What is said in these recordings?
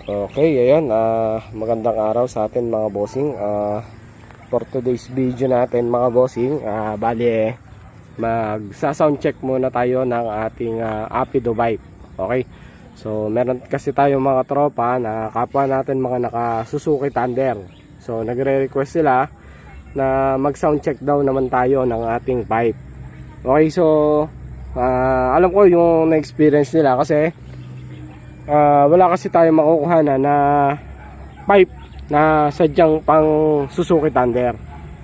Okay, ayan, magandang araw sa atin mga bossing. For today's video natin mga bossing, bali magsa-sound check muna tayo ng ating Apido bike. Okay, so meron kasi tayo mga tropa na kapwa natin mga naka-Suzuki Thunder. So nagre-request sila na mag-sound check daw naman tayo ng ating pipe. Okay, so alam ko yung na-experience nila kasi wala kasi tayo makukuha na pipe na sadyang pang Suzuki Thunder.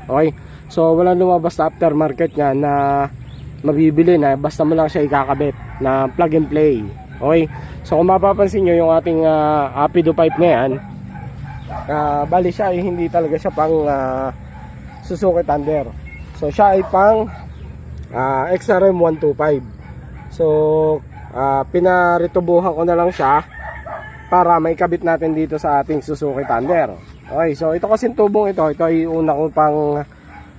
Okay, so wala lumabas na aftermarket nya na mabibili na basta mo lang siya ikakabit na plug and play. Okay, so kung mapapansin nyo yung ating Apido pipe na yan, bali siya ay hindi talaga siya pang Suzuki Thunder. So siya ay pang XRM 125. So pinaritubuhan ko na lang siya para maikabit natin dito sa ating Suzuki Thunder. Okay, so ito kasi tubong ito ay una ko pang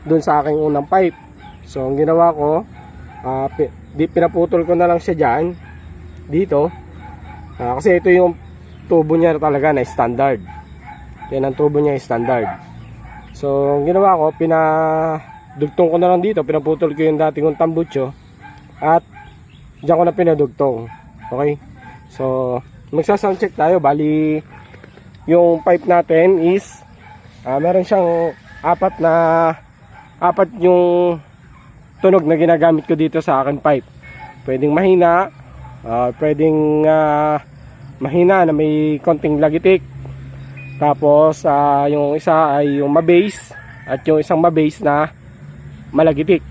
dun sa aking unang pipe. So ang ginawa ko, pinaputol ko na lang siya dyan dito, kasi ito yung tubo niya talaga na standard. Yan ang tubo niya standard. So ang ginawa ko, pinadugtong ko na lang dito, pinaputol ko yung dating kong tambucho at diyan ko na pinadugtong. Okay, so magsa-sound check tayo. Bali yung pipe natin is meron siyang apat yung tunog na ginagamit ko dito sa akin pipe. Pwedeng mahina, pwedeng mahina na may konting lagitik, tapos yung isa ay yung ma-bass at yung isang ma-bass na malagitik.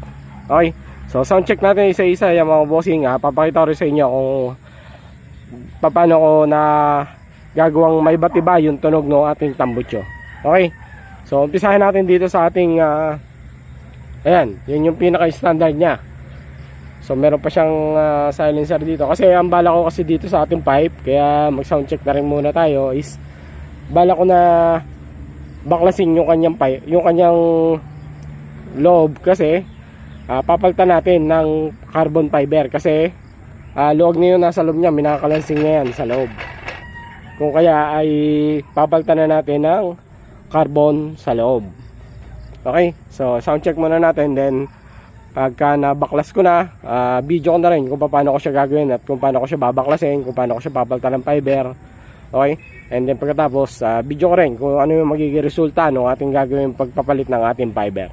Okay, so sound check natin isa-isa yung mga bossing. Papakita ko rin sa inyo kung paano ko na gagawang may batiba yung tunog ng ating tambucho. Okay, so umpisahan natin dito sa ating ayan, yun yung pinaka-standard nya. So meron pa siyang silencer dito kasi ang bala ko kasi dito sa ating pipe, kaya mag sound check na rin muna tayo, is bala ko na baklasin yung kanyang pipe, yung kanyang loob, kasi papalitan natin ng carbon fiber kasi luwag na yun nasa loob niya, minakalansing niya yan sa loob. Kung kaya ay papalitan na natin ng carbon sa loob. Okay, so sound check muna natin, then pagka nabaklas ko na, video ko na rin kung paano ko siya gagawin at kung paano ko siya babaklasin, kung paano ko siya papalitan ng fiber. Okay, and then pagkatapos video ko rin kung ano yung magiging resulta ng ating gagawin pagpapalit ng ating fiber.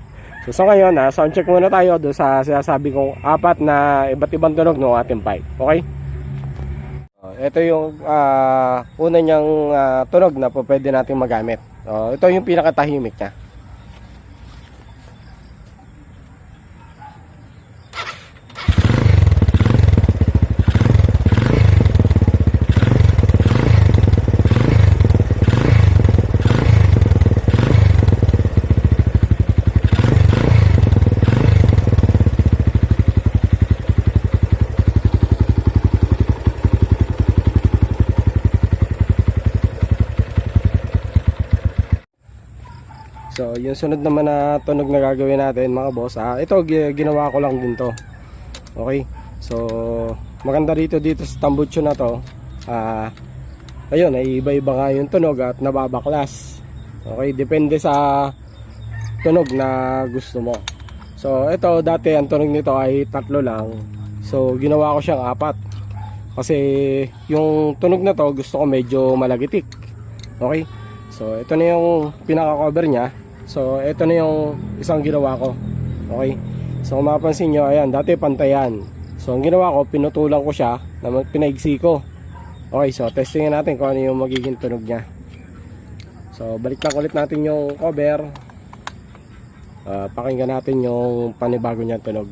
So ngayon, sound check muna tayo doon sa sinasabi kong apat na iba't ibang tunog ng ating pipe. Okay? Ito yung una niyang tunog na po pwede natin magamit. Ito yung pinakatahimik niya. So yung sunod naman na tunog na gagawin natin mga boss, ito ginawa ko lang din to. Okay, so maganda dito sa tambucho na to, ayun, ay iba-iba nga yung tunog at nababaklas. Okay, depende sa tunog na gusto mo. So ito, dati ang tunog nito ay 3 lang, so ginawa ko siyang 4 kasi yung tunog na to gusto ko medyo malagitik. Okay, so ito na yung pinaka cover nya. So ito na yung isang ginawa ko. Okay, so kung mapapansin nyo, ayan, dati pantayan. So ang ginawa ko, pinutulan ko siya na pinaigsi ko. Okay, so testingin natin kung ano yung magiging tunog nya. So balik lang ulit natin yung cover, pakinggan natin yung panibago niyang tunog.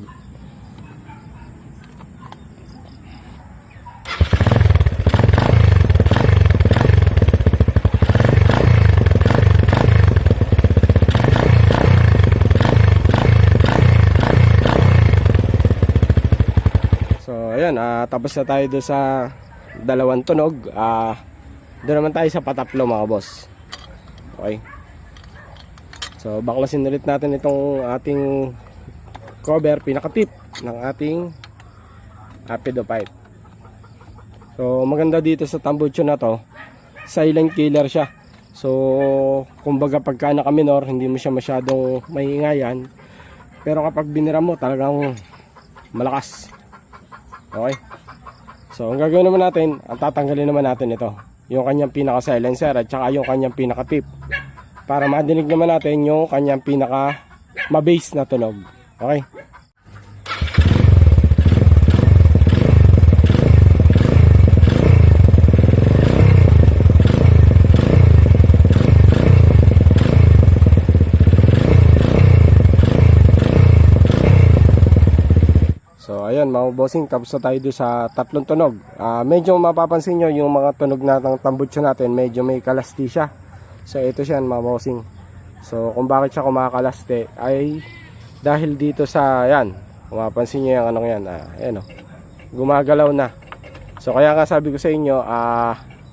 Ayan, tapos na tayo doon sa dalawang tunog. Doon naman tayo sa patatlo mga boss. Okay, so baklasin ulit natin itong ating cover, pinaka-tip ng ating Apido pipe. So maganda dito sa tambucho na to, silent killer siya. So kumbaga pagka naka-minor, hindi mo siya masyadong maiingayan. Pero kapag binira mo, talagang malakas. Okay. So ang gagawin naman natin, ang tatanggalin naman natin ito, yung kanyang pinaka silencer at saka yung kanyang pinaka tip, para madinig naman natin yung kanyang pinaka ma-bass na tunog. Okay. So ayan mga bossing, tapos na tayo doon sa tatlong tunog. Medyo mapapansin nyo yung mga tunog ng tambutso natin, medyo may kalasti siya. So ito siya mga bossing. So kung bakit siya kumakalaste ay dahil dito sa yan, mapapansin nyo yung ano yan, ayan o, gumagalaw na. So kaya nga sabi ko sa inyo,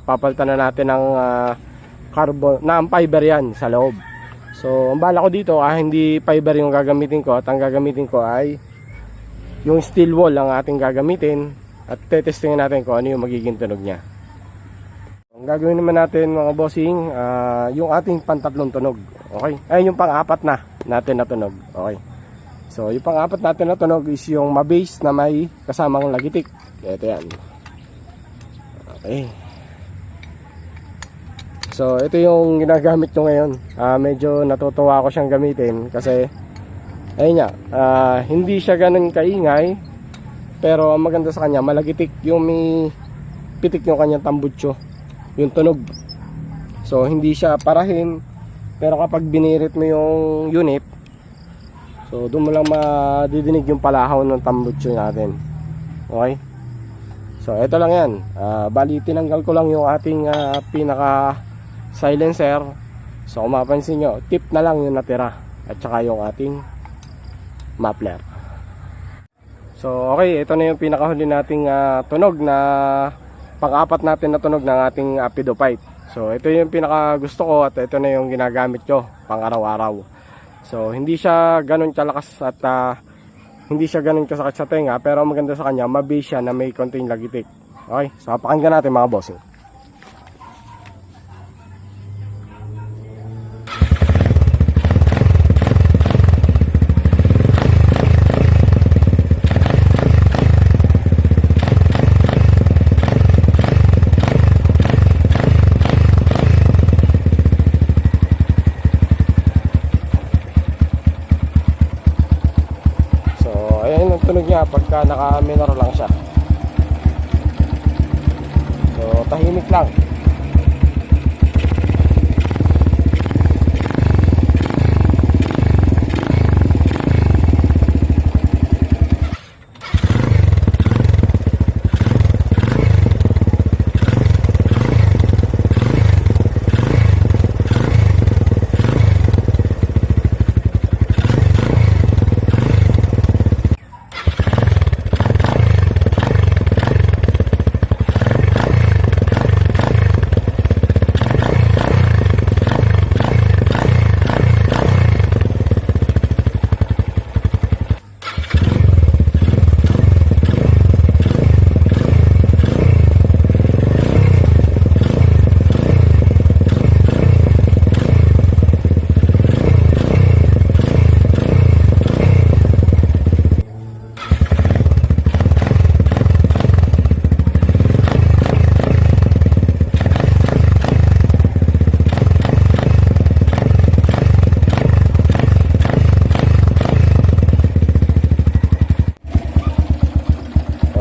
papalitan na natin ng carbon, na ang fiber yan sa loob. So ang bala ko dito, hindi fiber yung gagamitin ko, at ang gagamitin ko ay yung steel wall ang ating gagamitin, at tetestingin natin kung ano yung magiging tunog niya. Ang gagawin naman natin mga bossing, yung ating pantatlong tunog. Okay? Ay yung pang-apat na natin na tunog. Okay. So yung pang-apat natin na tunog is yung ma-bass na may kasamang lagitik. Ito yan. Okay. So ito yung ginagamit ko ngayon. Medyo natutuwa ako siyang gamitin kasi ayun nga, hindi siya ganun kaingay, pero ang maganda sa kanya, malagitik yung may pitik yung kanyang tambutso, yung tunog. So hindi siya parahin, pero kapag binirit mo yung unit, so doon mo lang madidinig yung palahaw ng tambutso natin. Okay? So ito lang yan. Bali tinanggal ko lang yung ating pinaka silencer. So kung mapansin nyo, tip na lang yung natira, at saka yung ating muffler. So okay, ito na yung pinakahuli nating tunog na pang-apat natin na tunog ng ating Pedo pipe. So ito yung pinaka gusto ko, at ito na yung ginagamit ko pang araw-araw. So hindi siya ganun kalakas at hindi siya ganun kasakit sa tenga, pero maganda sa kanya, ma-bass siya na may konting lagitik. Okay, so pakinggan natin mga bossing. Tunog niya pagka naka-minor lang siya. So tahimik lang.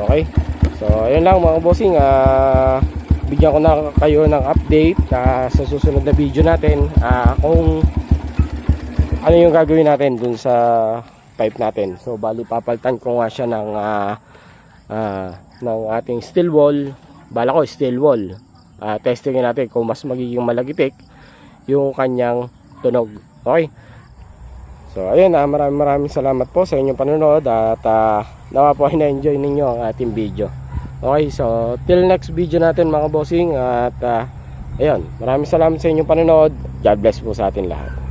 Okay. So ayun lang mga bossing, bigyan ko na kayo ng update sa susunod na video natin, kung ano yung gagawin natin dun sa pipe natin. So bali papalitan ko nga siya ng ating steel wall. Bala ko steel wall. Testingin natin kung mas magiging malagitik yung kanyang tunog. Okay. So ayun, maraming salamat po sa inyong panonood, at nawa po ay na-enjoy ninyo ang ating video. Okay, so till next video natin mga bossing, at ayun, maraming salamat sa inyong panonood. God bless po sa atin lahat.